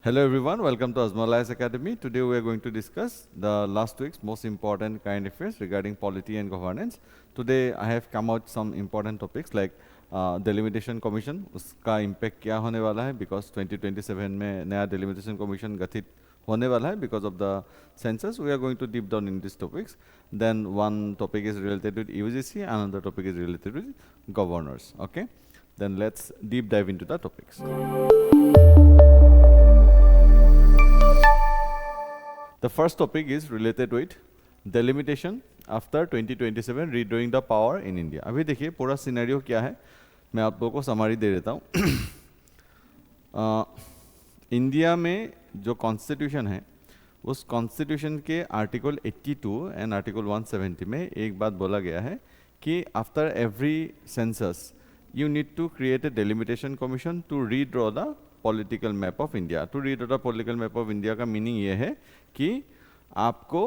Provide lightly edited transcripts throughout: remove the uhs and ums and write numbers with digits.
Hello everyone, welcome to Azmalais Academy. Today we are going to discuss the last week's most important current affairs regarding polity and governance. Today I have come out some important topics like delimitation commission, उसका impact क्या होने वाला है because 2027 में नया delimitation commission गठित होने वाला है because of the census. We are going to deep down in these topics. Then one topic is related with UGC, another topic is related with governors. Okay, then let's deep dive into the topics. The first topic is related with delimitation after 2027 redrawing the power in India. अभी देखिए पूरा scenario क्या है, मैं आप लोगों को summary दे देता हूँ. इंडिया में जो कॉन्स्टिट्यूशन है उस कॉन्स्टिट्यूशन के आर्टिकल 82 एंड आर्टिकल 170 में एक बात बोला गया है कि after every census you need to create a delimitation commission to redraw the political map of India. To redraw the political map of India का मीनिंग ये है कि आपको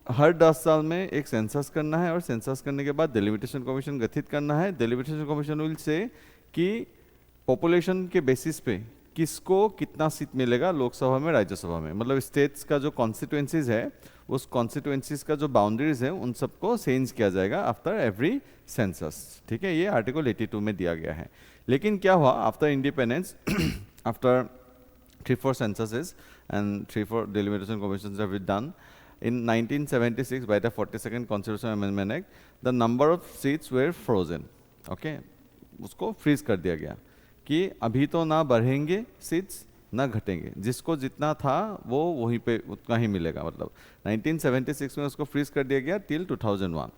हर 10 साल में एक सेंसस करना है और सेंसस करने के बाद डेलिमिटेशन कमीशन गठित करना है. डेलिमिटेशन कमीशन विल से कि पॉपुलेशन के बेसिस पे किसको कितना सीट मिलेगा लोकसभा में राज्यसभा में, मतलब स्टेट्स का जो कॉन्स्टिट्यूएंसीज है उस कॉन्स्टिट्यूएंसीज का जो बाउंड्रीज है उन सबको चेंज किया जाएगा आफ्टर एवरी सेंसस. ठीक है, ये आर्टिकल 82 में दिया गया है. लेकिन क्या हुआ after independence, after 3-4 censuses and 3-4 delimitation commissions have been done in 1976 by the 42nd Constitutional Amendment Act. The number of seats were frozen. Okay, उसको फ्रीज कर दिया गया कि अभी तो ना बढ़ेंगे सीट्स ना घटेंगे, जिसको जितना था वो वहीं पे उतना ही मिलेगा. मतलब 1976 में उसको फ्रीज कर दिया गया टिल 2001.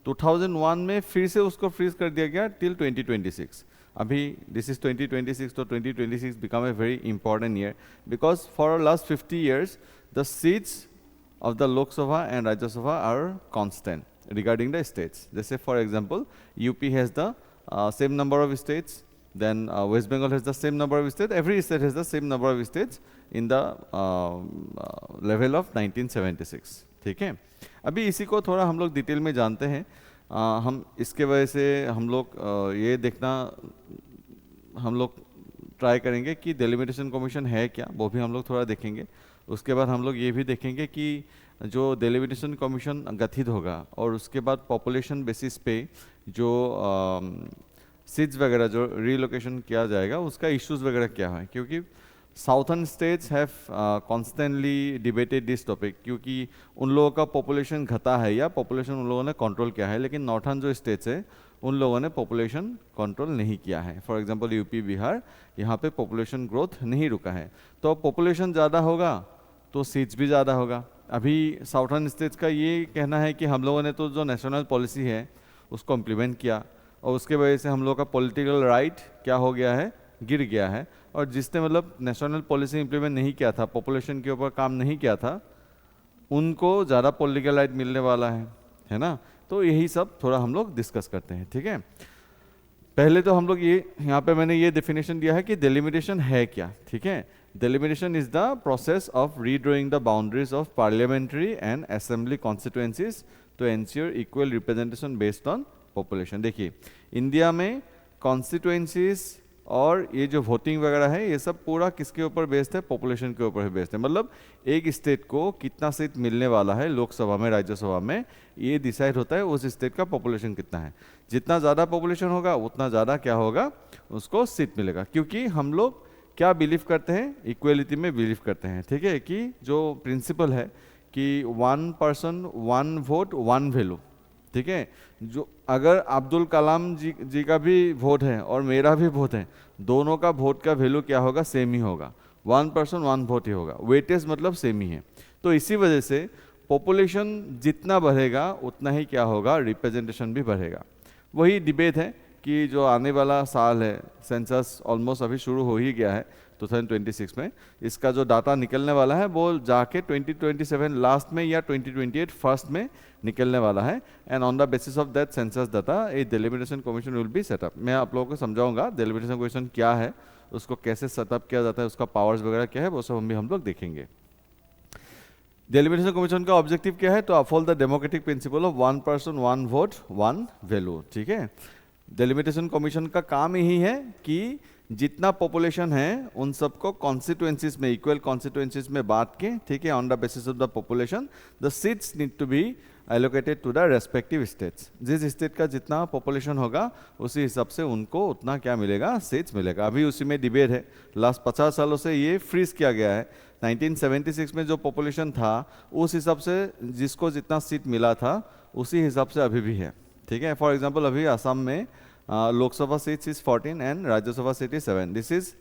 2001 में फिर से उसको फ्रीज कर दिया गया टिल 2026. अभी दिस इज 2026, तो 2026 become a very important year because for last 50 years the seats of the Lok Sabha and Rajya Sabha are constant regarding the states. जैसे for example UP has the same number of states, then West Bengal has the same number of states. Every state has the same number of states in the level of 1976. ठीक है, अभी इसी को थोड़ा हम लोग detail में जानते हैं. हम इसके वजह से हम लोग ये देखना हम लोग ट्राई करेंगे कि डेलिमिटेशन कमीशन है क्या, वो भी हम लोग थोड़ा देखेंगे. उसके बाद हम लोग ये भी देखेंगे कि जो डेलिमिटेशन कमीशन गठित होगा और उसके बाद पॉपुलेशन बेसिस पे जो सीट्स वगैरह जो रीलोकेशन किया जाएगा उसका इश्यूज वगैरह क्या है, क्योंकि southern states have constantly debated this topic, क्योंकि उन लोगों का पॉपुलेशन घटा है या पॉपुलेशन उन लोगों ने कंट्रोल किया है. लेकिन नॉर्थर्न जो स्टेट्स है उन लोगों ने पॉपुलेशन कंट्रोल नहीं किया है. फॉर एग्जांपल यूपी बिहार, यहाँ पे पॉपुलेशन ग्रोथ नहीं रुका है. तो पॉपुलेशन ज़्यादा होगा तो सीट्स भी ज़्यादा होगा. अभी साउथर्न स्टेट्स का ये कहना है कि हम लोगों ने तो जो नेशनल पॉलिसी है उसको इम्प्लीमेंट किया और उसके वजह से हम लोग का पॉलिटिकल राइट क्या हो गया है, गिर गया है. और जिसने मतलब नेशनल पॉलिसी इम्प्लीमेंट नहीं किया था, पॉपुलेशन के ऊपर काम नहीं किया था, उनको ज़्यादा पॉलिटिकल राइट मिलने वाला है ना. तो यही सब थोड़ा हम लोग डिस्कस करते हैं. ठीक है, पहले तो हम लोग ये यहाँ पे मैंने ये डेफिनेशन दिया है कि डेलिमिटेशन है क्या. ठीक है, delimitation is the process of redrawing the boundaries of parliamentary and assembly constituencies to ensure equal representation based on population. देखिए इंडिया में कॉन्स्टिट्यूएंसीज और ये जो वोटिंग वगैरह है ये सब पूरा किसके ऊपर बेस्ड है, पॉपुलेशन के ऊपर बेस्ड है. मतलब एक स्टेट को कितना सीट मिलने वाला है लोकसभा में राज्यसभा में ये डिसाइड होता है उस स्टेट का पॉपुलेशन कितना है. जितना ज़्यादा पॉपुलेशन होगा उतना ज़्यादा क्या होगा, उसको सीट मिलेगा. क्योंकि हम लोग क्या बिलीव करते हैं, इक्वेलिटी में बिलीव करते हैं. ठीक है, कि जो प्रिंसिपल है कि 1 person 1 vote 1 value. ठीक है, जो अगर अब्दुल कलाम जी का भी वोट है और मेरा भी वोट है, दोनों का वोट का वैल्यू क्या होगा, सेम ही होगा. 1 person 1 vote ही होगा, वेटेज मतलब सेम ही है. तो इसी वजह से पॉपुलेशन जितना बढ़ेगा उतना ही क्या होगा, रिप्रेजेंटेशन भी बढ़ेगा. वही डिबेट है कि जो आने वाला साल है, सेंसस ऑलमोस्ट अभी शुरू हो ही गया है 2026 में, इसका जो डाटा निकलने वाला है वो जाके 2027 लास्ट में या 2028 फर्स्ट में निकलने वाला है. And on the basis of that census data A delimitation commission will be set up. मैं आप लोगों को समझाऊंगा डेलिमिटेशन कमीशन क्या है, उसको कैसे सेटअप किया जाता है, उसका पावर्स वगैरह क्या है, वो सब हम लोग देखेंगे. डेलिमिटेशन कमीशन का ऑब्जेक्टिव क्या है, तो uphold the democratic principle of 1 person 1 vote 1 value. ठीक है, डेलिमिटेशन कमीशन का काम यही है कि जितना पॉपुलेशन है उन सबको कॉन्स्टिट्यूएंसीज में, इक्वल कॉन्स्टिट्यूएंसीज में बांट के, ठीक है, on the basis of the population the seats need to be allocated to the respective states. जिस स्टेट का जितना पॉपुलेशन होगा उसी हिसाब से उनको उतना क्या मिलेगा, सीट्स मिलेगा। अभी उसी में डिबेट है, लास्ट 50 सालों से ये फ्रीज किया गया है। 1976 में जो पॉपुलेशन था उस हिसाब से जिसको जितना सीट मिला था उसी हिसाब से अभी भी है, ठीक है। फॉर एग्जांपल अभी असम में Lok Sabha seats is 14 and Rajya Sabha seat is 7। This is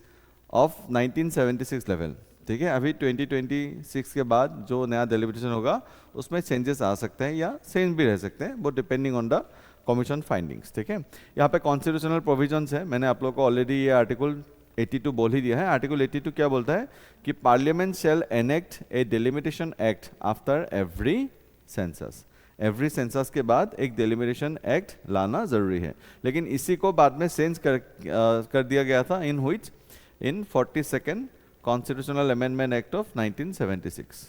of 1976 level, ठीक है। अभी 2026 के बाद जो नया डेलिब्रेशन होगा उसमें चेंजेस आ सकते हैं या चेंज भी रह सकते हैं, वो depending on the commission findings, ठीक है। यहाँ पे कॉन्स्टिट्यूशनल प्रोविजंस है, मैंने आप लोगों को ऑलरेडी ये आर्टिकल 82 बोल ही दिया है। आर्टिकल 82 क्या बोलता है कि parliament shall enact a delimitation act after every census. Every census के बाद एक डिलिमिटेशन एक्ट लाना जरूरी है, लेकिन इसी को बाद में चेंज कर दिया गया था in which in 42nd constitutional amendment act of 1976,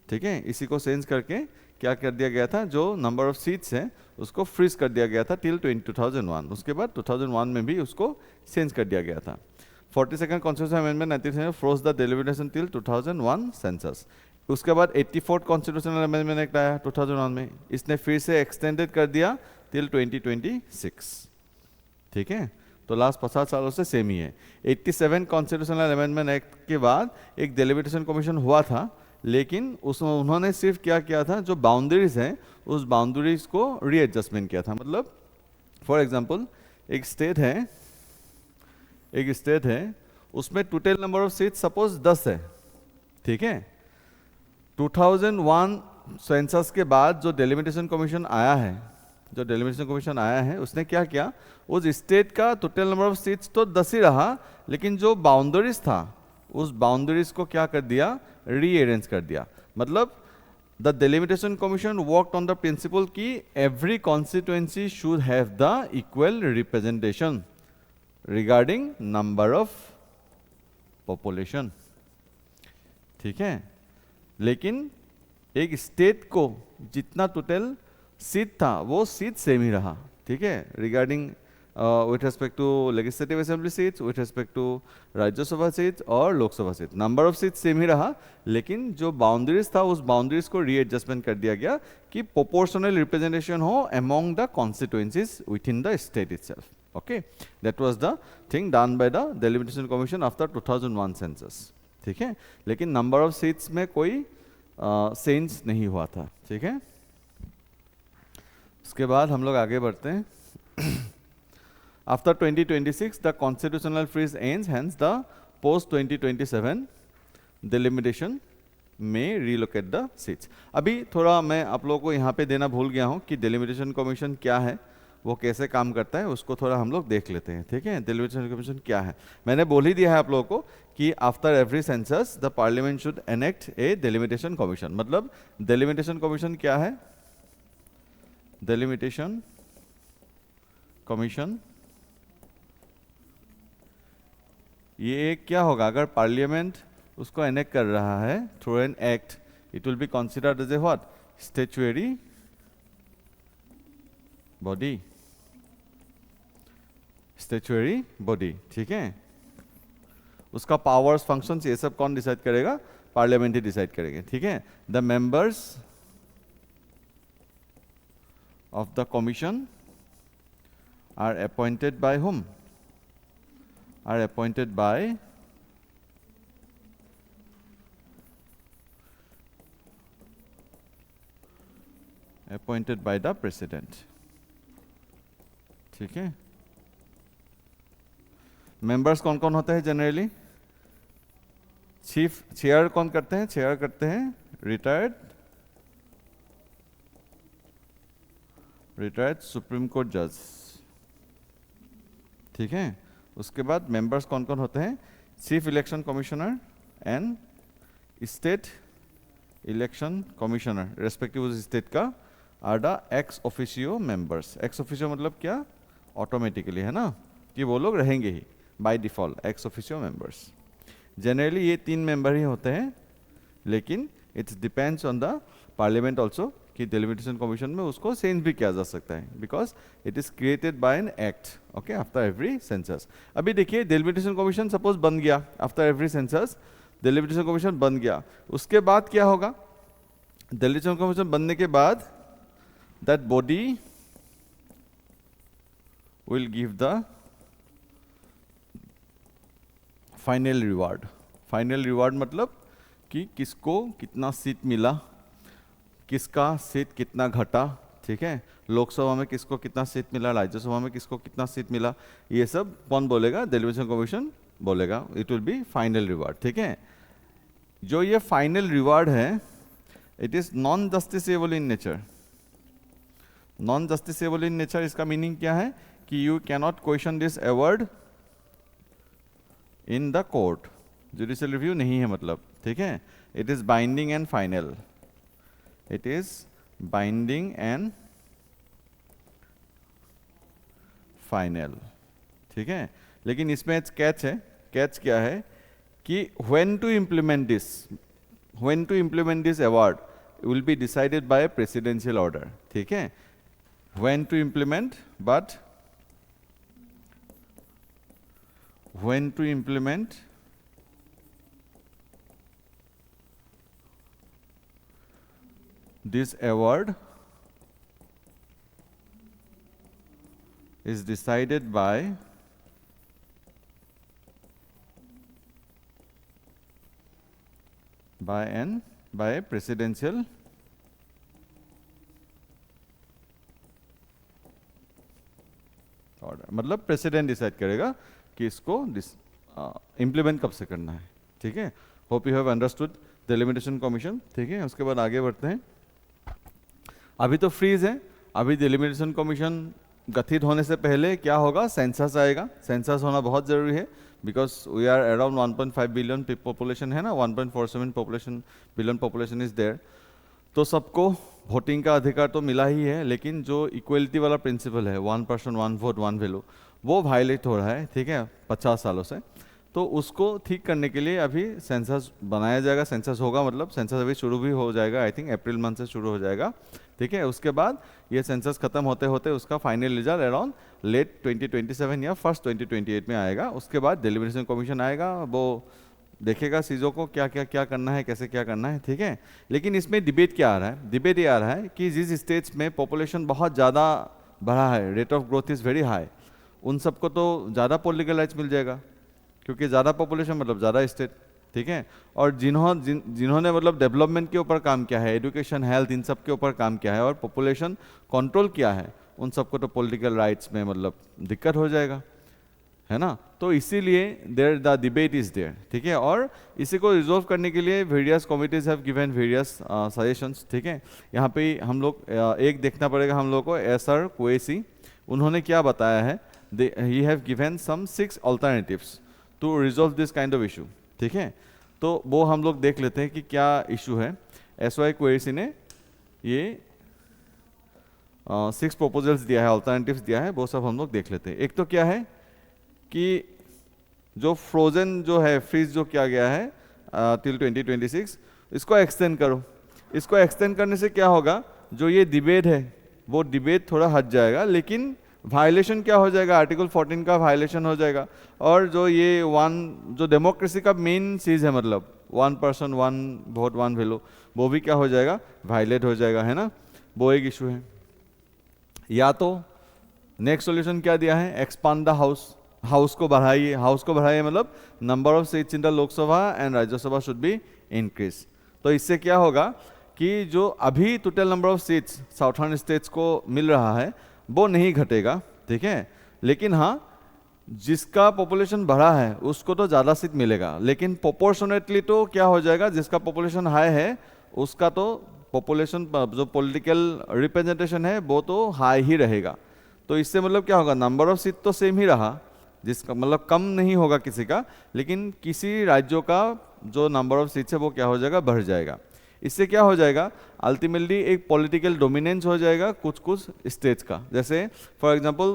ठीक है। इसी को चेंज करके क्या कर दिया गया था, जो नंबर ऑफ सीट्स हैं उसको फ्रीज कर दिया गया था टिल 2001। उसके बाद 2001 में भी उसको चेंज कर दिया गया था। 42nd constitutional amendment 1976 froze the delimitation till 2001 census. उसके बाद 84th कॉन्स्टिट्यूशनल अमेंडमेंट एक्ट आया 2001 में, इसने फिर से एक्सटेंडेड कर दिया टिल 2026, ठीक है। तो लास्ट 50 सालों से सेम ही है। 87 कॉन्स्टिट्यूशनल अमेंडमेंट एक्ट के बाद एक डेलिमिटेशन कमीशन हुआ था, लेकिन उसमें उन्होंने सिर्फ क्या किया था, जो बाउंड्रीज हैं उस बाउंड्रीज को रीएडजस्टमेंट किया था। मतलब फॉर एग्जांपल एक स्टेट है उसमें total number of seat suppose 10 है, ठीक है। 2001 सेंसस के बाद जो डेलिमिटेशन कमीशन आया है, उसने क्या किया, उस स्टेट का टोटल नंबर ऑफ सीट्स तो 10 ही रहा, लेकिन जो बाउंड्रीज था उस बाउंड्रीज को क्या कर दिया, रीअरेंज कर दिया। मतलब the delimitation commission worked on the principle कि every constituency should have the equal representation regarding number of population, ठीक है। लेकिन एक स्टेट को जितना टोटल सीट था वो सीट सेम ही रहा, ठीक है, regarding with respect to legislative assembly seats, with respect to Rajya Sabha seats और Lok Sabha seat, number of seat same ही रहा, लेकिन जो बाउंड्रीज था उस बाउंड्रीज को रीएडजस्टमेंट कर दिया गया कि प्रोपोर्शनल रिप्रेजेंटेशन हो among the constituencies with in the state itself. Okay, that was the thing done by the delimitation commission after 2001 census, ठीक है। लेकिन नंबर ऑफ सीट्स में कोई चेंज नहीं हुआ था, ठीक है। उसके बाद हम लोग आगे बढ़ते हैं। After 2026, the constitutional freeze ends, hence the post-2027 delimitation may relocate the seats. अभी थोड़ा मैं आप लोगों को यहाँ पे देना भूल गया हूँ कि delimitation commission क्या है, वो कैसे काम करता है, उसको थोड़ा हम लोग देख लेते हैं, ठीक है। delimitation commission क्या है, मैंने बोल ही दिया है आप लोगों को कि after every census the parliament should enact a delimitation commission। मतलब delimitation commission क्या है, delimitation commission ये क्या होगा, अगर पार्लियामेंट उसको एनेक्ट कर रहा है through an act, it will be considered as a what, statutory body, statutory body, ठीक है। उसका पावर्स, फंक्शंस, ये सब कौन डिसाइड करेगा, पार्लियामेंट ही डिसाइड करेंगे, ठीक है। The members of the commission are appointed by whom, are appointed by the president, ठीक है। मेंबर्स कौन कौन होते हैं जनरली, चेयर कौन करते हैं, चेयर करते हैं रिटायर्ड सुप्रीम कोर्ट जज, ठीक है। उसके बाद मेंबर्स कौन कौन होते हैं, chief election commissioner and state election commissioner respective उस स्टेट का are the ex officio members. Ex officio मतलब क्या, ऑटोमेटिकली, है ना, कि वो लोग रहेंगे ही by default ex officio members. Generally ये 3 मेंबर ही होते हैं, लेकिन it's depends on the parliament also कि डेलिमिटेशन कमीशन में उसको चेंज भी किया जा सकता है, because it is created by an act, okay, after every census. अभी देखिए डेलिमिटेशन कमीशन सपोज बन गया after every census, delimitation commission बन गया, उसके बाद क्या होगा? डेलिमिटेशन कमीशन बनने के बाद that body will give the final reward. Final reward मतलब कि किसको कितना सीट मिला, किसका सीट कितना घटा, ठीक है, लोकसभा में किसको कितना सीट मिला, राज्यसभा में किसको कितना सीट मिला, ये सब कौन बोलेगा? डेलिमिटेशन कमीशन बोलेगा। It will B final reward, ठीक है। जो ये फाइनल रिवार्ड है, it is non justiciable in nature. Non justiciable in nature इसका मीनिंग क्या है? कि you cannot question this award in the court, judicial review नहीं है मतलब, ठीक है। It is binding and final, it is binding and final, ठीक है। लेकिन इसमें एक कैच है। कैच क्या है? कि when to implement this award will be decided by presidential order, ठीक है। When to implement, but when to implement this award is decided by a presidential order. मतलब प्रेसिडेंट डिसाइड करेगा कि इसको इम्प्लीमेंट कब से करना है, ठीक है। Hope you have understood delimitation commission, ठीक है। उसके बाद आगे बढ़ते हैं। अभी तो फ्रीज है, अभी डेलिमिटेशन कमीशन गठित होने से पहले क्या होगा? सेंसस आएगा। सेंसस होना बहुत जरूरी है, because we are around 1.5 billion population है ना, 1.47 बिलियन पॉपुलेशन इज देयर। तो सबको वोटिंग का अधिकार तो मिला ही है, लेकिन जो इक्वलिटी वाला प्रिंसिपल है, 1 पर्सन 1 वोट 1 वैल्यू, वो वायलेट हो रहा है, ठीक है, 50 सालों से। तो उसको ठीक करने के लिए अभी सेंसस बनाया जाएगा। सेंसस होगा मतलब सेंसस अभी शुरू भी हो जाएगा, आई थिंक अप्रैल मंथ से शुरू हो जाएगा, ठीक है। उसके बाद ये सेंसस खत्म होते होते उसका फाइनल रिजल्ट अराउंड लेट 2027 या फर्स्ट 2028 में आएगा। उसके बाद डेलिमिटेशन कमीशन आएगा, वो देखेगा चीज़ों को क्या करना है, कैसे क्या करना है, ठीक है। लेकिन इसमें डिबेट क्या आ रहा है? डिबेट ये आ रहा है कि जिस स्टेट्स में पॉपुलेशन बहुत ज़्यादा बढ़ा है, rate of growth is very high, उन सबको तो ज़्यादा पॉलिटिकल राइट्स मिल जाएगा, क्योंकि ज़्यादा पॉपुलेशन मतलब ज़्यादा स्टेट, ठीक है। और जिन्होंने मतलब डेवलपमेंट के ऊपर काम किया है, एजुकेशन, हेल्थ, इन सब के ऊपर काम किया है और पॉपुलेशन कंट्रोल किया है, उन सबको तो पॉलिटिकल राइट्स में मतलब दिक्कत हो जाएगा, है ना। तो इसीलिए there the debate is there, ठीक है। और इसी को रिजोल्व करने के लिए various committees have given various suggestions, ठीक है। यहाँ पे हम लोग एक देखना पड़ेगा हम लोग को, एसआर क्वेसी, उन्होंने क्या बताया है? he have given some 6 alternatives to resolve this kind of issue, ठीक है। तो वो हम लोग देख लेते हैं कि क्या इशू है। एसवाई क्वेसी ने ये 6 प्रपोजल्स दिया है, अल्टरनेटिव्स दिया है, वो सब हम लोग देख लेते हैं। एक तो क्या है कि जो फ्रोजन जो है, फ्रीज जो किया गया है टिल 2026, इसको एक्सटेंड करो। इसको एक्सटेंड करने से क्या होगा? जो ये डिबेट है वो डिबेट थोड़ा हट जाएगा, लेकिन वायलेशन क्या हो जाएगा? आर्टिकल 14 का वायलेशन हो जाएगा। और जो ये जो डेमोक्रेसी का मेन चीज़ है, मतलब 1 पर्सन 1 वोट 1 वैल्यू, वो भी क्या हो जाएगा? वायलेट हो जाएगा, है ना। वो एक इशू है। या तो नेक्स्ट सॉल्यूशन क्या दिया है? एक्सपांड द हाउस को बढ़ाइए। हाउस को बढ़ाइए मतलब number of seats in the Lok Sabha and Rajya Sabha should be increase. तो इससे क्या होगा कि जो अभी total number of seats southern states को मिल रहा है वो नहीं घटेगा, ठीक है। लेकिन हाँ, जिसका पॉपुलेशन बढ़ा है उसको तो ज़्यादा सीट मिलेगा, लेकिन प्रोपोर्शनेटली तो क्या हो जाएगा? जिसका पॉपुलेशन हाई है उसका तो पॉपुलेशन जो पॉलिटिकल रिप्रेजेंटेशन है वो तो हाई ही रहेगा। तो इससे मतलब क्या होगा? नंबर ऑफ सीट तो सेम ही रहा, जिसका मतलब कम नहीं होगा किसी का, लेकिन किसी राज्यों का जो नंबर ऑफ सीट्स है वो क्या हो जाएगा? बढ़ जाएगा। इससे क्या हो जाएगा? अल्टीमेटली एक पॉलिटिकल डोमिनेंस हो जाएगा कुछ स्टेट्स का। जैसे for example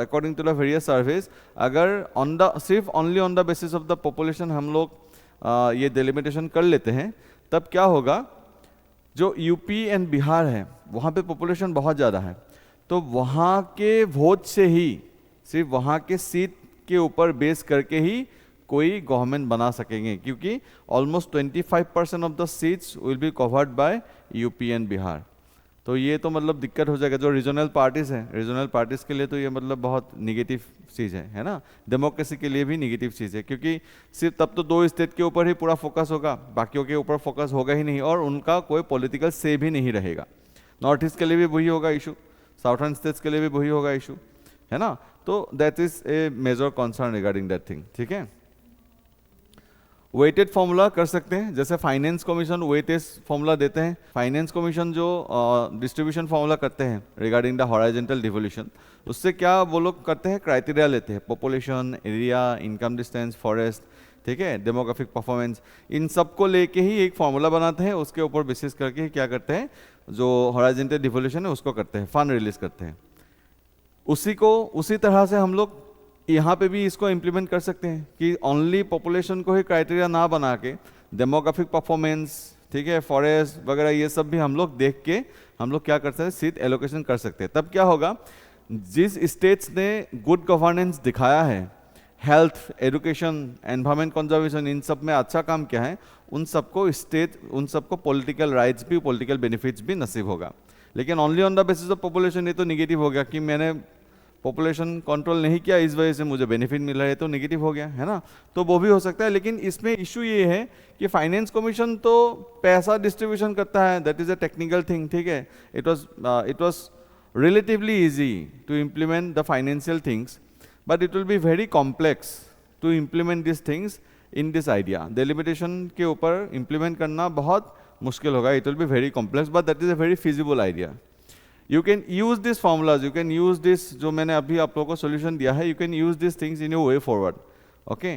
according to the various surveys, अगर सिर्फ only on the basis of the population हम लोग ये डिलिमिटेशन कर लेते हैं, तब क्या होगा जो यूपी एंड बिहार है वहाँ पे पॉपुलेशन बहुत ज़्यादा है, तो वहाँ के वोट से ही, सिर्फ वहाँ के सीट के ऊपर बेस करके ही कोई गवर्नमेंट बना सकेंगे, क्योंकि almost 25% of the seats will be covered by UP and Bihar. तो ये तो मतलब दिक्कत हो जाएगा। जो रीजनल पार्टीज हैं, रीजनल पार्टीज के लिए तो ये मतलब बहुत निगेटिव चीज़ है ना, डेमोक्रेसी के लिए भी निगेटिव चीज़ है, क्योंकि सिर्फ तब तो 2 स्टेट के ऊपर ही पूरा फोकस होगा, बाकियों के ऊपर फोकस होगा ही नहीं, और उनका कोई पॉलिटिकल से भी नहीं रहेगा। नॉर्थ ईस्ट के लिए भी वही होगा इशू, साउथर्न स्टेट्स के लिए भी वही होगा इशू, है ना। तो that is a major concern regarding that thing, ठीक है। वेटेड फॉर्मूला कर सकते हैं, जैसे फाइनेंस कमीशन वेटेज फॉर्मूला देते हैं। फाइनेंस कमीशन जो डिस्ट्रीब्यूशन फॉर्मूला करते हैं रिगार्डिंग द हॉराइजॉन्टल डिवोल्यूशन, उससे क्या वो लोग करते हैं, क्राइटेरिया लेते हैं, population, area, income distance, forest, ठीक है, डेमोग्राफिक परफॉर्मेंस, इन सब को लेके ही एक फॉर्मूला बनाते हैं। उसके ऊपर बेसिस करके क्या करते हैं, जो हॉराइजॉन्टल डिवोल्यूशन है उसको करते हैं, फंड रिलीज करते हैं। उसी तरह से हम लोग यहाँ पे भी इसको इम्प्लीमेंट कर सकते हैं कि ओनली पॉपुलेशन को ही क्राइटेरिया ना बना के डेमोग्राफिक परफॉर्मेंस, ठीक है, फॉरेस्ट वगैरह ये सब भी हम लोग देख के हम लोग क्या कर सकते हैं, सीट एलोकेशन कर सकते हैं। तब क्या होगा, जिस स्टेट्स ने गुड गवर्नेंस दिखाया है, हेल्थ, एजुकेशन, एनवायरमेंट कंजर्वेशन, इन सब में अच्छा काम किया है, उन सबको पॉलिटिकल राइट्स भी, पॉलिटिकल बेनिफिट्स भी नसीब होगा। लेकिन only on the basis of population, ये तो निगेटिव हो गया कि मैंने पॉपुलेशन कंट्रोल नहीं किया, इस वजह से मुझे बेनिफिट मिल रहा है, तो नेगेटिव हो गया, है ना। तो वो भी हो सकता है, लेकिन इसमें इशू ये है कि फाइनेंस कमीशन तो पैसा डिस्ट्रीब्यूशन करता है, that is a technical thing, ठीक है। It was relatively easy to implement the financial things, but it will be very complex to implement this things in this idea. Delimitation के ऊपर implement करना बहुत मुश्किल होगा, it will be very complex, but that is a very feasible idea. You can use these formulas, you can use this, जो मैंने अभी आप लोगों को solution दिया है, you can use these things in your way forward, okay?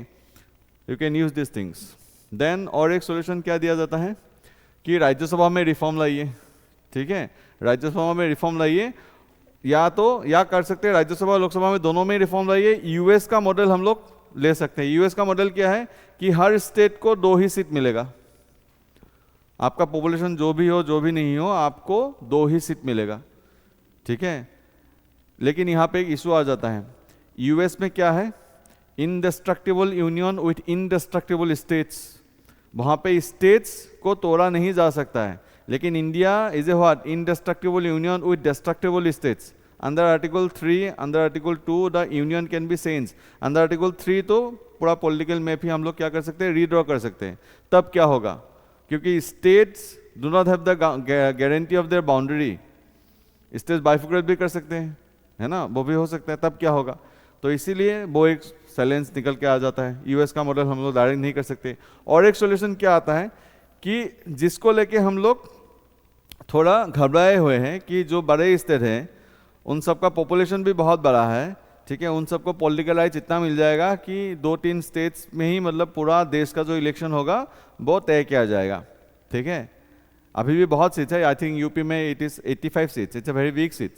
You can use these things. Then और एक solution क्या दिया जाता है कि राज्यसभा में रिफॉर्म लाइए, ठीक है, राज्यसभा में रिफॉर्म लाइए, या कर सकते हैं राज्यसभा लोकसभा में दोनों में रिफॉर्म लाइए। यूएस का मॉडल हम लोग ले सकते हैं। यूएस का मॉडल क्या है कि हर स्टेट को 2 ही सीट मिलेगा, आपका पॉपुलेशन जो भी हो जो भी नहीं हो, आपको 2 ही सीट मिलेगा, ठीक है। लेकिन यहाँ पे एक इशू आ जाता है, यूएस में क्या है, इनडेस्ट्रक्टिबल यूनियन विथ इनडेस्ट्रक्टिबल स्टेट्स, वहाँ पे स्टेट्स को तोड़ा नहीं जा सकता है। लेकिन India is a what, indestructible union with destructible states. Under article 3, under article 2 the union can be change. Under article 3 तो पूरा पॉलिटिकल मैप ही हम लोग क्या कर सकते हैं, रीड्रॉ कर सकते हैं। तब क्या होगा, क्योंकि states do not have the guarantee of their boundary, stage बाइफिकेट भी कर सकते हैं, है ना, वो भी हो सकता है। तब क्या होगा, तो इसीलिए वो एक साइलेंस निकल के आ जाता है। यूएस का मॉडल हम लोग डायरेक्ट नहीं कर सकते। और एक सॉल्यूशन क्या आता है कि जिसको लेके हम लोग थोड़ा घबराए हुए हैं कि जो बड़े स्टेट हैं उन सबका पॉपुलेशन भी बहुत बड़ा है, ठीक है, उन सबको पॉलिटिकल राइट्स इतना मिल जाएगा कि 2-3 स्टेट्स में ही मतलब पूरा देश का जो इलेक्शन होगा वो तय किया जाएगा, ठीक है। अभी भी बहुत सीट्स है, आई थिंक यूपी में it is 85 seats, it's a very weak seat,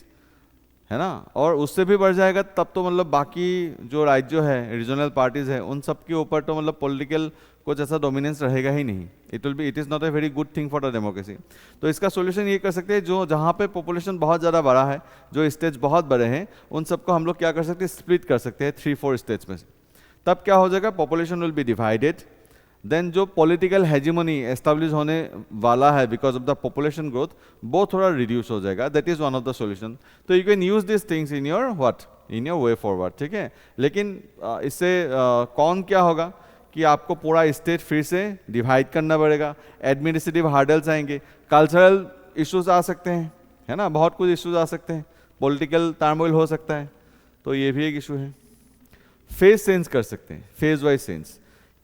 है ना। और उससे भी बढ़ जाएगा तब तो मतलब बाकी जो राज्य है, रीजनल पार्टीज है, उन सब के ऊपर तो मतलब पॉलिटिकल कुछ ऐसा डोमिनेंस रहेगा ही नहीं। It is not a very good thing for the democracy. तो इसका सोल्यूशन ये कर सकते हैं, जो जहाँ पे पॉपुलेशन बहुत ज़्यादा बड़ा है, जो स्टेट्स बहुत बड़े हैं, उन सबको हम लोग क्या कर सकते हैं, स्प्लिट कर सकते हैं 3-4 स्टेट्स में से। तब क्या हो जाएगा, population will be divided, then जो पॉलिटिकल हेजिमनी एस्टेब्लिश होने वाला है because of the population growth, वो थोड़ा रिड्यूस हो जाएगा। That is one of the solution. तो you can use this things in your what, in your way forward, ठीक है। लेकिन इससे कौन क्या होगा कि आपको पूरा स्टेट फिर से डिवाइड करना पड़ेगा, एडमिनिस्ट्रेटिव हार्डल्स आएंगे, कल्चरल इश्यूज आ सकते हैं, है ना, बहुत कुछ इश्यूज आ सकते हैं, पॉलिटिकल टर्मोइल हो सकता है, तो ये भी एक इशू है। फेज चेंज कर सकते हैं, फेज वाइज चेंज,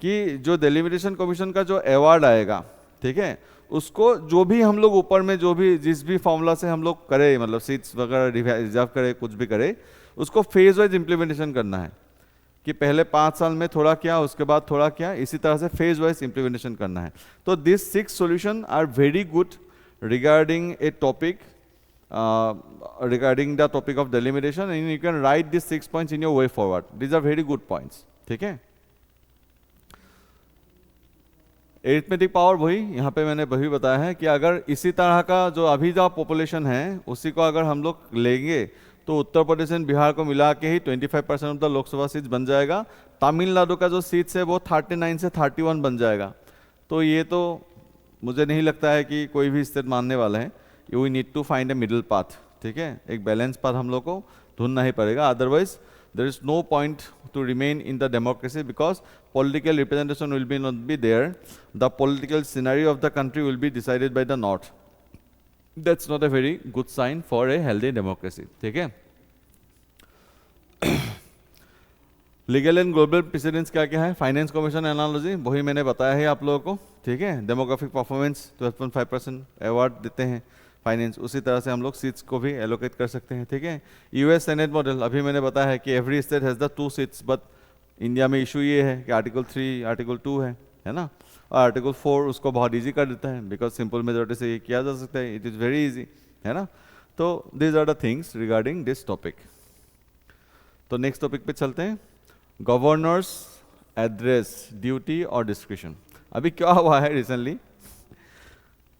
कि जो डेलिमिटेशन कमीशन का जो अवार्ड आएगा, ठीक है, उसको जो भी हम लोग ऊपर में जो भी जिस भी फॉर्मूला से हम लोग करें, मतलब सीट्स वगैरह रिजर्व करें, कुछ भी करें, उसको फेज वाइज इम्प्लीमेंटेशन करना है कि पहले 5 साल में थोड़ा किया, उसके बाद थोड़ा किया, इसी तरह से फेज वाइज इम्प्लीमेंटेशन करना है। तो this 6 solution are very good regarding a topic, regarding the topic of delimitation, and you can write these 6 points in your way forward. These are very good points, ठीक है। Arithmetic power वही यहाँ पे मैंने वही बताया है कि अगर इसी तरह का जो अभी जो पॉपुलेशन है उसी को अगर हम लोग लेंगे तो उत्तर प्रदेश एंड बिहार को मिला के ही 25% ऑफ द लोकसभा सीट्स बन जाएगा। तमिलनाडु का जो सीट्स है वो 39 से 31 बन जाएगा। तो ये तो मुझे नहीं लगता है कि कोई भी स्टेट मानने वाला है। We need to find a middle path, ठीक है, एक बैलेंस पाथ हम लोग को ढूंढना ही पड़ेगा, otherwise there is no point to remain in the democracy because political representation will be not be there. The political scenario of the country will be decided by the north. That's not a very good sign for a healthy democracy. ठीक है? Legal and global precedence क्या क्या है? Finance commission analogy वही मैंने बताया है आप लोगों को, ठीक है। डेमोग्राफिक परफॉर्मेंस 12.5% अवार्ड देते हैं फाइनेंस, उसी तरह से हम लोग सीट्स को भी एलोकेट कर सकते हैं, ठीक है। यूएस सेनेट मॉडल अभी मैंने बताया है कि every state has the 2 seats, but India में इशू ये है कि आर्टिकल 3 आर्टिकल 2 है ना, और आर्टिकल 4 उसको बहुत ईजी कर देता है बिकॉज सिंपल मेजोरिटी से ये किया जा सकता है, इट इज़ वेरी ईजी, है ना। तो these are the things regarding this topic. तो नेक्स्ट टॉपिक पे चलते हैं, गवर्नर्स एड्रेस, ड्यूटी और डिस्क्रिशन। अभी क्या हुआ है रिसेंटली,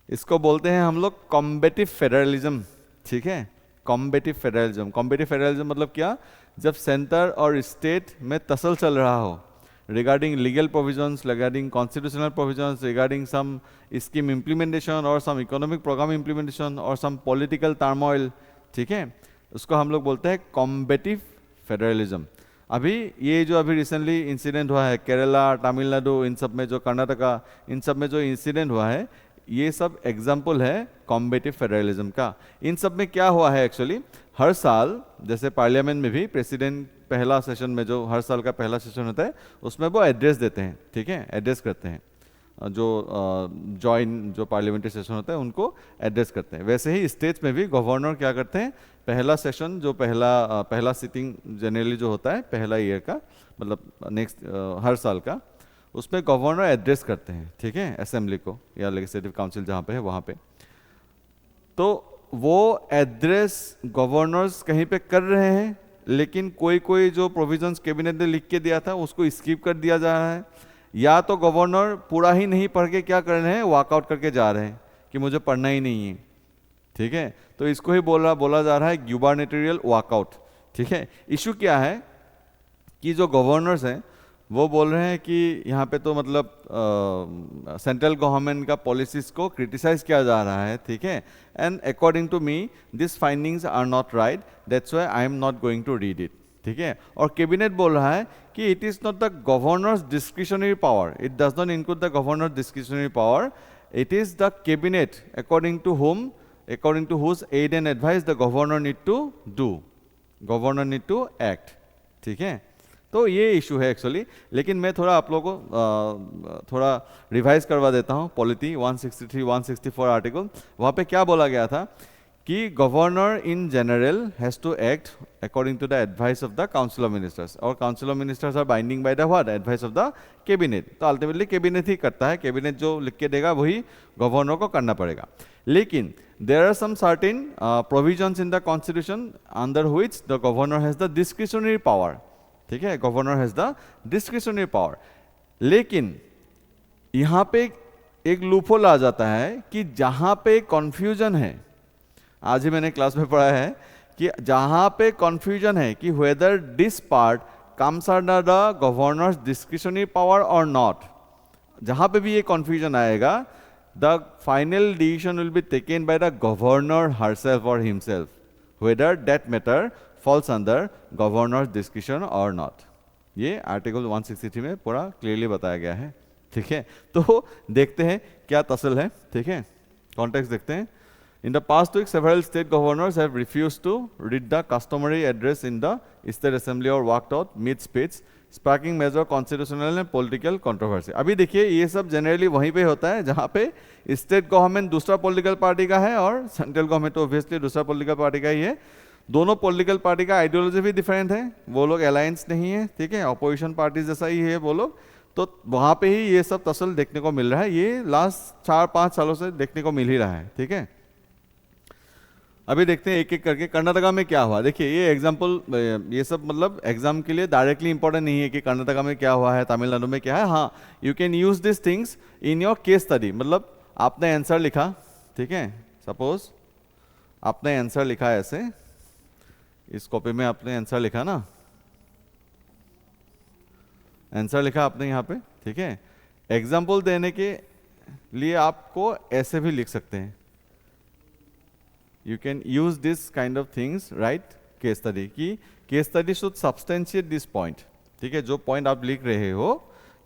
इसको बोलते हैं हम लोग कॉम्बेटिव फेडरलिज्म, ठीक है। कॉम्बेटिव फेडरलिज्म, कॉम्बेटिव फेडरलिज्म मतलब क्या, जब सेंटर और स्टेट में तसल चल रहा हो regarding legal provisions, regarding constitutional provisions, regarding some scheme implementation और सम इकोनॉमिक प्रोग्राम इम्प्लीमेंटेशन और सम पॉलिटिकल टर्मोइल, ठीक है, उसको हम लोग बोलते हैं कॉम्बेटिव फेडरलिज्म। अभी ये जो अभी रिसेंटली इंसिडेंट हुआ है केरला, तमिलनाडु, इन सब में जो कर्नाटका, इन सब में जो इंसिडेंट हुआ है, ये सब एग्जाम्पल है कॉम्बेटिव फेडरलिज्म का। इन सब में क्या हुआ है एक्चुअली, हर साल जैसे पार्लियामेंट में भी प्रेसिडेंट पहला सेशन में जो हर साल का पहला सेशन होता है उसमें वो एड्रेस देते हैं, ठीक है, एड्रेस करते हैं, जो जो पार्लियामेंट्री सेशन होता है उनको एड्रेस करते हैं। वैसे ही स्टेट्स में भी गवर्नर क्या करते हैं, पहला सेशन जो पहला सिटिंग जनरली जो होता है पहला ईयर का, मतलब नेक्स्ट हर साल का, उसमें गवर्नर एड्रेस करते हैं, ठीक है, असेंबली को या लेजिस्लेटिव काउंसिल जहाँ पे है वहाँ पे। तो वो एड्रेस गवर्नर्स कहीं पे कर रहे हैं, लेकिन कोई कोई जो प्रोविजंस कैबिनेट ने लिख के दिया था उसको स्किप कर दिया जा रहा है, या तो गवर्नर पूरा ही नहीं पढ़ के क्या कर रहे हैं, वॉकआउट करके जा रहे हैं कि मुझे पढ़ना ही नहीं है, ठीक है। तो इसको ही बोला जा रहा है ग्यूबर्नेटोरियल वॉकआउट, ठीक है। इशू क्या है कि जो गवर्नर्स हैं वो बोल रहे हैं कि यहाँ पे तो मतलब सेंट्रल गवर्नमेंट का पॉलिसीज को क्रिटिसाइज किया जा रहा है, ठीक है, and according to me this findings are not right, that's why I am not going to read it, ठीक है। और कैबिनेट बोल रहा है कि it is not the governor's discretionary power, it does not include the governor discretionary power, it is the cabinet according to whose aid and advice the governor need to do, governor need to act, ठीक है। तो ये issue है actually, लेकिन मैं थोड़ा आप लोगों को थोड़ा रिवाइज करवा देता हूँ पॉलिटी 163 164 आर्टिकल। वहाँ पे क्या बोला गया था कि governor in general has to act according to the advice of the council of ministers, और council of ministers are binding by the what, advice of the cabinet. तो अल्टीमेटली कैबिनेट ही करता है, कैबिनेट जो लिख के देगा वही गवर्नर को करना पड़ेगा। लेकिन there are some certain provisions in the constitution under which the governor has the discretionary power, ठीक है, governor has the discretionary power. लेकिन यहां पे एक लूपहोल आ जाता है कि जहां पे कंफ्यूजन है, आज ही मैंने क्लास में पढ़ा है कि जहां पे कंफ्यूजन है कि whether this part comes under the governor's discretionary power or not, जहां पे भी ये कंफ्यूजन आएगा, the final decision will be taken by the governor herself or himself, whether that matter falls under governor discretion or not. ये article 163 में पूरा clearly बताया गया है, ठीक है। तो देखते हैं क्या तसल है, ठीक है, कॉन्टेक्स्ट देखते हैं। In the past week several state governors have refused to read the customary address in the state assembly और walked out mid speech, sparking major constitutional and political controversy. अभी देखिए ये सब जनरली वहीं पे होता है जहाँ पे स्टेट गवर्नमेंट दूसरा पॉलिटिकल पार्टी का है और सेंट्रल गवर्नमेंट ऑब्वियसली दूसरा पॉलिटिकल पार्टी का ही है। दोनों पॉलिटिकल पार्टी का आइडियोलॉजी भी डिफरेंट है, वो लोग अलायंस नहीं है, ठीक है, अपोजिशन पार्टी जैसा ही है वो लोग। तो वहाँ पे ही ये सब तसल देखने को मिल रहा है, ये लास्ट 4-5 सालों से देखने को मिल ही रहा है, ठीक है। अभी देखते हैं एक एक करके कर्नाटका में क्या हुआ। देखिए ये एग्जाम्पल, ये सब मतलब एग्जाम के लिए डायरेक्टली इंपॉर्टेंट नहीं है कि कर्नाटका में क्या हुआ है, तमिलनाडु में क्या है। हाँ, you can use this things in your case study. मतलब आपने आंसर लिखा, ठीक है, सपोज आपने आंसर लिखा है ऐसे, इस कॉपी में आपने आंसर लिखा ना, आंसर लिखा आपने यहाँ पे, ठीक है। एग्जाम्पल देने के लिए आपको ऐसे भी लिख सकते हैं, you can use this kind of things, right, case study की। Case study should substantiate this point, ठीक है, जो पॉइंट आप लिख रहे हो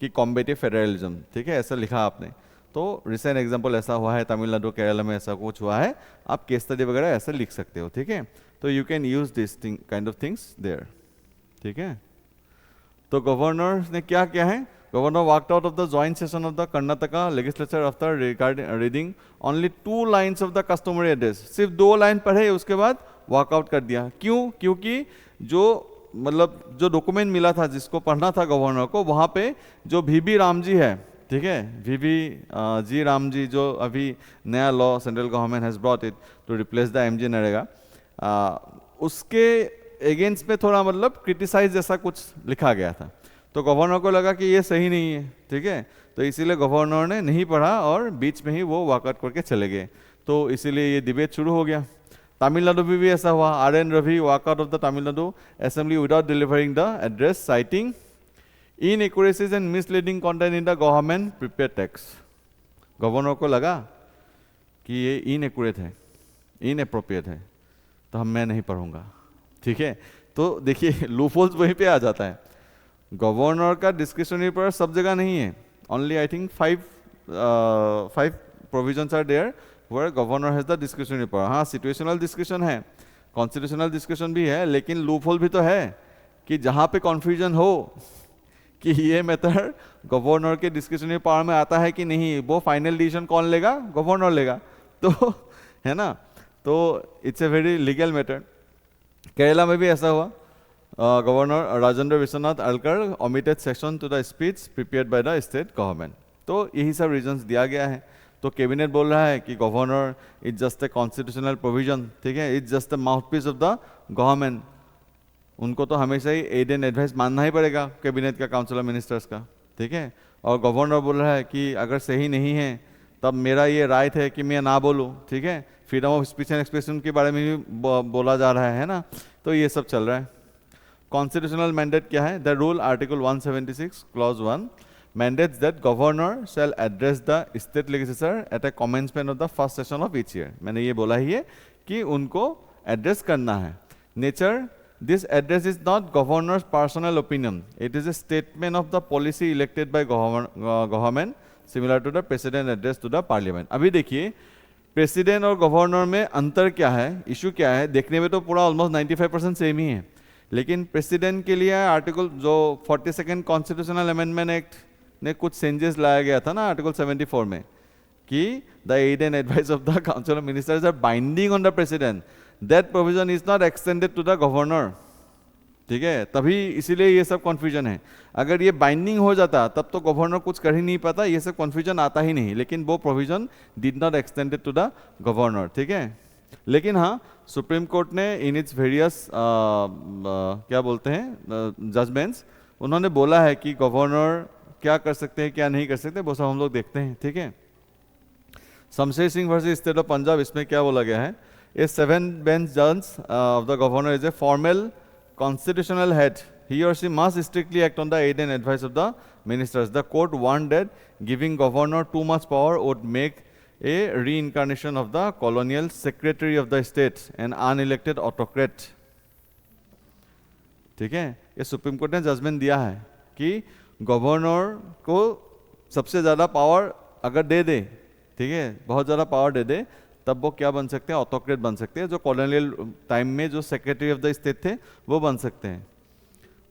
कि कॉम्बेटिव फेडरलिज्म, ठीक है, ऐसा लिखा आपने, तो रिसेंट एग्जाम्पल ऐसा हुआ है, तमिलनाडु केरला में ऐसा कुछ हुआ है, आप केस स्टडी वगैरह ऐसे लिख सकते हो, ठीक है। तो you can use this thing kind of things there, ठीक है। तो गवर्नर ने क्या किया है, governor walked out of the joint session of the Karnataka legislature after reading only 2 lines of the customary address। सिर्फ 2 लाइन पढ़े, उसके बाद वॉकआउट कर दिया। क्यों? क्योंकि जो मतलब जो डॉक्यूमेंट मिला था जिसको पढ़ना था गवर्नर को, वहाँ पे जो वीबी राम जी है, ठीक है, वीबी जी राम जी, जो अभी नया law central government has brought it to replace the MGNREGA, उसके अगेंस्ट में थोड़ा मतलब क्रिटिसाइज जैसा कुछ लिखा गया था। तो गवर्नर को लगा कि ये सही नहीं है, ठीक है, तो इसीलिए गवर्नर ने नहीं पढ़ा और बीच में ही वो वॉकआउट करके चले गए। तो इसीलिए ये डिबेट शुरू हो गया। तमिलनाडु में भी ऐसा हुआ, RN Ravi walkout of the Tamil Nadu assembly without delivering the address, citing inaccuracies and misleading content in the government prepare text. Governor को लगा कि ये इनएक्यूरेट है, इनएप्रोप्रिएट है, तो मैं नहीं पढ़ूंगा, ठीक है। तो देखिए लूपहोल्स वहीं पे आ जाता है। गवर्नर का डिस्क्रिशनरी पावर सब जगह नहीं है, only I think 5 provisions are there where governor has the discretionary power. हाँ, सिचुएशनल डिस्क्रिशन है, कॉन्स्टिट्यूशनल डिस्क्रिशन भी है, लेकिन लूपहोल भी तो है कि जहाँ पे कन्फ्यूजन हो कि ये मेथड गवर्नर के डिस्क्रिशनरी पावर में आता है कि नहीं, वो फाइनल डिसीजन कौन लेगा, गवर्नर लेगा, तो है ना। तो it's a very legal method. Kerala में भी ऐसा हुआ, governor Rajendra Vishwanath Alkar omitted section two the speech prepared by the state government. तो यही सब रीजंस दिया गया है। तो कैबिनेट बोल रहा है कि governor is just a constitutional provision, ठीक है, is just a mouthpiece of the government. उनको तो हमेशा ही एड एंड एडवाइस मानना ही पड़ेगा कैबिनेट का, काउंसिल ऑफ मिनिस्टर्स का, ठीक है। और गवर्नर बोल रहा है कि अगर सही नहीं है तब मेरा ये राइट है कि मैं ना बोलूँ, ठीक है। Freedom of speech and expression के बारे में भी बोला जा रहा है ना। तो ये सब चल रहा है। कॉन्स्टिट्यूशनल मैंडेट क्या है? The rule article 176 clause 1 mandates that governor shall address the state legislature at a commencement of the first session of each year। मैंने ये बोला ही है कि उनको एड्रेस करना है। Nature, this address is not governor's personal opinion, it is a statement of the policy elected by government similar to the president address to the parliament। अभी देखिए प्रेसिडेंट और गवर्नर में अंतर क्या है, इशू क्या है। देखने में तो पूरा ऑलमोस्ट 95% सेम ही है, लेकिन प्रेसिडेंट के लिए आर्टिकल जो 42nd कॉन्स्टिट्यूशनल अमेंडमेंट एक्ट ने कुछ चेंजेस लाया गया था ना आर्टिकल 74 में, कि the aid and advice of the council of ministers are binding on the president, that provision is not extended to the governor, ठीक है। तभी इसीलिए ये सब कन्फ्यूजन है। अगर ये बाइंडिंग हो जाता तब तो गवर्नर कुछ कर ही नहीं पाता, ये सब कन्फ्यूजन आता ही नहीं, लेकिन वो provision did not extended to the governor, ठीक है। लेकिन हाँ, सुप्रीम कोर्ट ने इन इट्स वेरियस क्या बोलते हैं जजमेंट्स, उन्होंने बोला है कि गवर्नर क्या कर सकते हैं क्या नहीं कर सकते, वो सब हम लोग देखते हैं, ठीक है। Shamsher Singh versus state of Punjab, इसमें क्या बोला गया है? ए 7 बेंच जज of the governor is a formal constitutional head, he or she must strictly act on the aid and advice of the ministers। The court warned that giving governor too much power would make a reincarnation of the colonial secretary of the state, an unelected autocrat। ठीक है, ये supreme court ने judgement दिया है कि governor को सबसे ज़्यादा पावर अगर दे दे, ठीक है, बहुत ज़्यादा पावर दे दे, तब वो क्या बन सकते हैं? ऑटोक्रेट बन सकते हैं। जो कॉलोनियल टाइम में जो सेक्रेटरी ऑफ द स्टेट थे वो बन सकते हैं,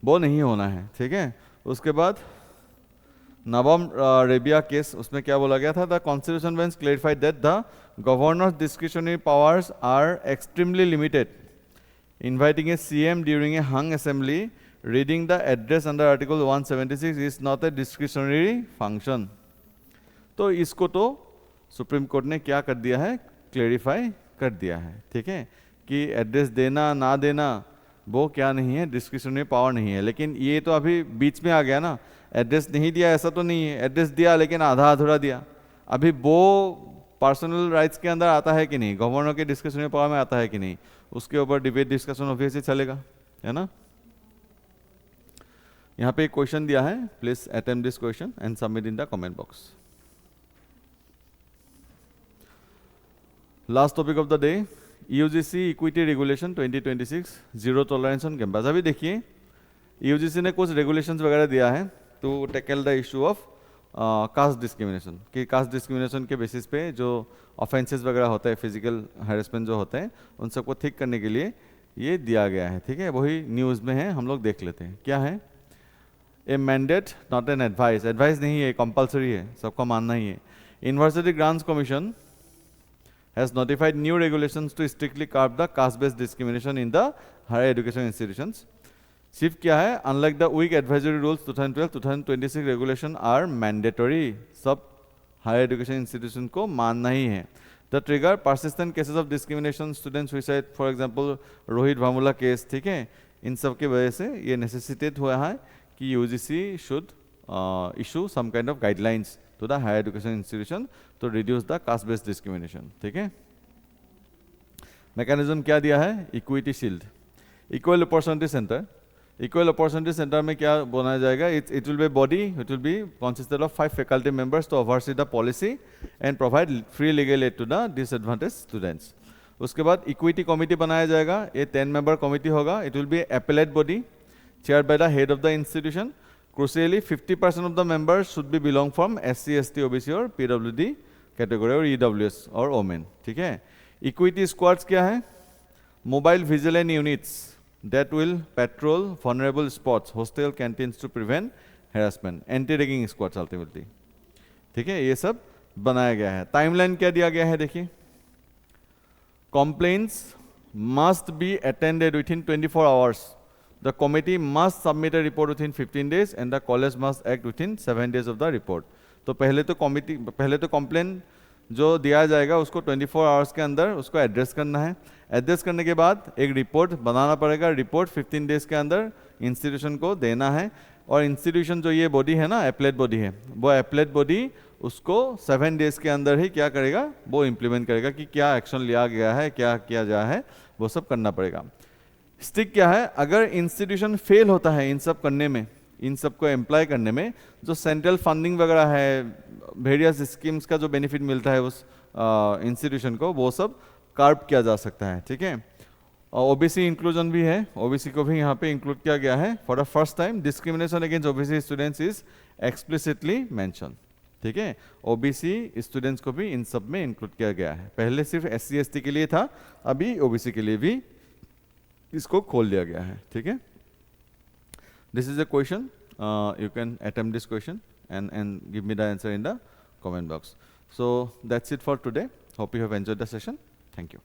वो नहीं होना है, ठीक है। उसके बाद नवम रेबिया केस, उसमें क्या बोला गया था? The constitution bench clarified that the governor's discretionary powers are extremely limited, inviting a CM during a hung assembly reading the address under article 176 is not a discretionary function. तो इसको तो सुप्रीम कोर्ट ने क्या कर दिया है? Clarify कर दिया है, ठीक है, कि एड्रेस देना ना देना वो क्या नहीं है, डिस्क्रिशनरी पावर नहीं है। लेकिन ये तो अभी बीच में आ गया ना, एड्रेस नहीं दिया ऐसा तो नहीं है, एड्रेस दिया लेकिन आधा अधूरा दिया। अभी वो पर्सनल राइट्स के अंदर आता है कि नहीं, गवर्नर के डिस्क्रिशनरी पावर में आता है कि नहीं, उसके ऊपर डिबेट डिस्कशन ऑब्वियसली चलेगा, है ना। यहाँ पे एक क्वेश्चन दिया है, please attempt this question and submit in the comment box. Last topic of the day, UGC equity regulation 2026 zero tolerance on campus. अभी देखिए यूजीसी ने कुछ रेगुलेशंस वगैरह दिया है to tackle the issue of caste discrimination, कि caste discrimination के basis पे जो ऑफेंसेस वगैरह होते हैं, फिजिकल हैरेसमेंट जो होते हैं, उन सबको ठीक करने के लिए ये दिया गया है, ठीक है। वही न्यूज़ में है, हम लोग देख लेते हैं क्या है। A mandate not an advice, advice नहीं है, कंपलसरी है, सबको मानना ही है। University grants commission has notified new regulations to strictly curb the caste-based discrimination in the higher education institutions. Shift क्या है, unlike the weak advisory rules 2012-2026 regulation are mandatory, सब higher education institution को मानना ही है। The trigger persistent cases of discrimination, student suicide, for example Rohith Vemula case, ठीक है, इन सब के वजह से ये necessitate हुआ है कि UGC should issue some kind of guidelines to the higher education institution to reduce the caste based discrimination, ठीक है। मैकेनिज्म क्या दिया है, equity shield, equal opportunity centre. Equal opportunity centre में क्या बनाया जाएगा, it will be body, it will be consisted of 5 faculty members to oversee the policy and provide free legal aid to the disadvantage students. उसके बाद equity committee बनाया जाएगा, ये 10 member committee होगा, it will be appellate body chair by the head of the institution. Crucially, 50% of the members should be belong from SC, ST, OBC और PWD category और EWS और women, ठीक है। Equity squads क्या है, mobile vigilance units that will patrol vulnerable spots, hostel canteens to prevent harassment, anti-ragging squads ultimately, ठीक है। ये सब बनाया गया है। टाइमलाइन क्या दिया गया है, देखिए, complaints must be attended within 24 hours. The committee must submit a report within 15 days and the college must act within 7 days of the report. तो पहले तो कंप्लेन जो दिया जाएगा उसको 24 आवर्स के अंदर उसको एड्रेस करना है। एड्रेस करने के बाद एक रिपोर्ट बनाना पड़ेगा, रिपोर्ट 15 डेज के अंदर इंस्टीट्यूशन को देना है। और इंस्टीट्यूशन जो ये बॉडी है ना, एप्लेट बॉडी है, वो एप्लेट बॉडी उसको 7 डेज के अंदर ही क्या करेगा, वो इम्प्लीमेंट करेगा कि क्या एक्शन लिया गया है, क्या किया गया है, वो सब करना पड़ेगा। स्टिक क्या है, अगर इंस्टीट्यूशन फेल होता है इन सब करने में, इन सब को एम्प्लॉय करने में, जो सेंट्रल फंडिंग वगैरह है, वेरियस स्कीम्स का जो बेनिफिट मिलता है उस इंस्टीट्यूशन को, वो सब कार्ब किया जा सकता है, ठीक है। और ओबीसी इंक्लूजन भी है, ओबीसी को भी यहाँ पे इंक्लूड किया गया है। For the first time discrimination against OBC students is explicitly mention, ठीक है। ओबीसी स्टूडेंट्स को भी इन सब में इंक्लूड किया गया है। पहले सिर्फ SC ST के लिए था, अभी ओबीसी के लिए भी इसको खोल दिया गया है, ठीक है। This is a question, you can attempt this question and give me the answer in the comment box. So that's it for today. Hope you have enjoyed the session. Thank you.